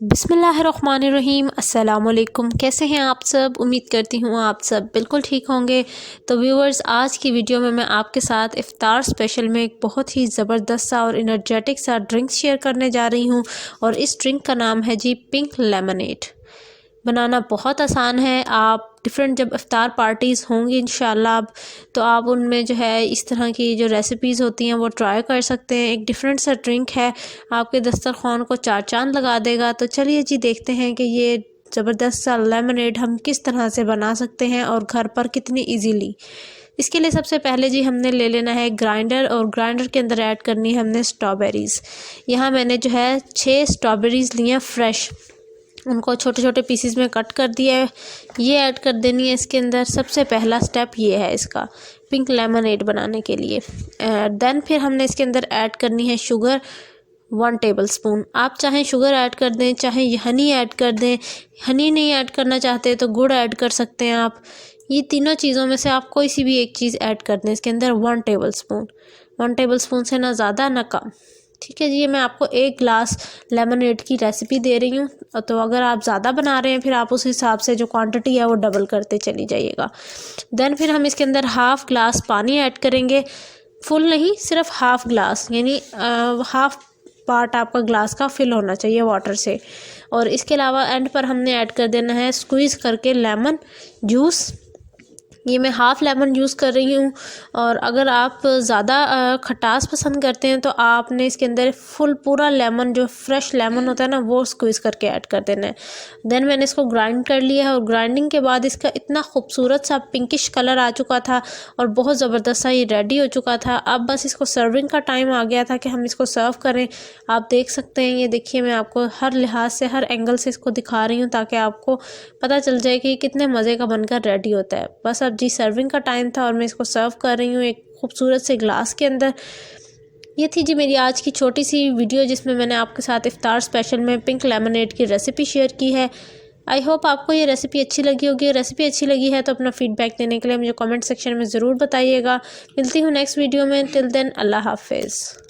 बिस्मिल्लाहिर्रहमानिर्रहीम। अस्सलामुअलैकुम। कैसे हैं आप सब? उम्मीद करती हूँ आप सब बिल्कुल ठीक होंगे। तो व्यूअर्स, आज की वीडियो में मैं आपके साथ इफ्तार स्पेशल में एक बहुत ही ज़बरदस्त सा और एनर्जेटिक सा ड्रिंक शेयर करने जा रही हूँ और इस ड्रिंक का नाम है जी पिंक लेमनेड। बनाना बहुत आसान है। आप डिफरेंट जब इफ्तार पार्टीज़ होंगी इंशाल्लाह अब, तो आप उनमें जो है इस तरह की जो रेसिपीज़ होती हैं वो ट्राई कर सकते हैं। एक डिफरेंट सा ड्रिंक है, आपके दस्तरखान को चार चांद लगा देगा। तो चलिए जी देखते हैं कि ये ज़बरदस्त सा लेमनेड हम किस तरह से बना सकते हैं और घर पर कितनी ईजीली। इसके लिए सबसे पहले जी हमने ले लेना है ग्राइंडर और ग्राइंडर के अंदर ऐड करनी है हमने स्ट्रॉबेरीज़। यहाँ मैंने जो है 6 स्ट्रॉबेरीज़ ली हैं फ्रेश, उनको छोटे छोटे पीसेस में कट कर दिया है। ये ऐड कर देनी है इसके अंदर। सबसे पहला स्टेप ये है इसका पिंक लेमनेड बनाने के लिए। देन फिर हमने इसके अंदर ऐड करनी है शुगर 1 टेबलस्पून। आप चाहें शुगर ऐड कर दें, चाहे हनी ऐड कर दें। हनी नहीं ऐड करना चाहते तो गुड़ ऐड कर सकते हैं आप। ये तीनों चीज़ों में से आप कोई सी भी एक चीज़ ऐड कर दें इसके अंदर 1 टेबलस्पून। 1 टेबलस्पून से ना ज़्यादा ना कम। ठीक है जी, ये मैं आपको 1 ग्लास लेमनेड की रेसिपी दे रही हूँ, तो अगर आप ज़्यादा बना रहे हैं फिर आप उस हिसाब से जो क्वांटिटी है वो डबल करते चली जाइएगा। देन फिर हम इसके अंदर हाफ़ ग्लास पानी ऐड करेंगे। फुल नहीं, सिर्फ हाफ़ ग्लास, यानी हाफ़ पार्ट आपका ग्लास का फिल होना चाहिए वाटर से। और इसके अलावा एंड पर हमने ऐड कर देना है स्क्वीज़ करके लेमन जूस। ये मैं हाफ़ लेमन यूज़ कर रही हूँ। और अगर आप ज़्यादा खटास पसंद करते हैं तो आपने इसके अंदर फुल पूरा लेमन, जो फ्रेश लेमन होता है ना, वो स्क्वीज़ करके ऐड कर देना है। देन मैंने इसको ग्राइंड कर लिया है और ग्राइंडिंग के बाद इसका इतना खूबसूरत सा पिंकिश कलर आ चुका था और बहुत ज़बरदस्त सा ये रेडी हो चुका था। अब बस इसको सर्विंग का टाइम आ गया था कि हम इसको सर्व करें। आप देख सकते हैं, ये देखिए मैं आपको हर लिहाज से, हर एंगल से इसको दिखा रही हूँ ताकि आपको पता चल जाए कि कितने मज़े का बनकर रेडी होता है। बस अब जी सर्विंग का टाइम था और मैं इसको सर्व कर रही हूँ एक खूबसूरत से ग्लास के अंदर। ये थी जी मेरी आज की छोटी सी वीडियो जिसमें मैंने आपके साथ इफ्तार स्पेशल में पिंक लेमनेड की रेसिपी शेयर की है। आई होप आपको ये रेसिपी अच्छी लगी होगी। रेसिपी अच्छी लगी है तो अपना फीडबैक देने के लिए मुझे कमेंट सेक्शन में ज़रूर बताइएगा। मिलती हूँ नेक्स्ट वीडियो में। टिल देन अल्लाह हाफिज़।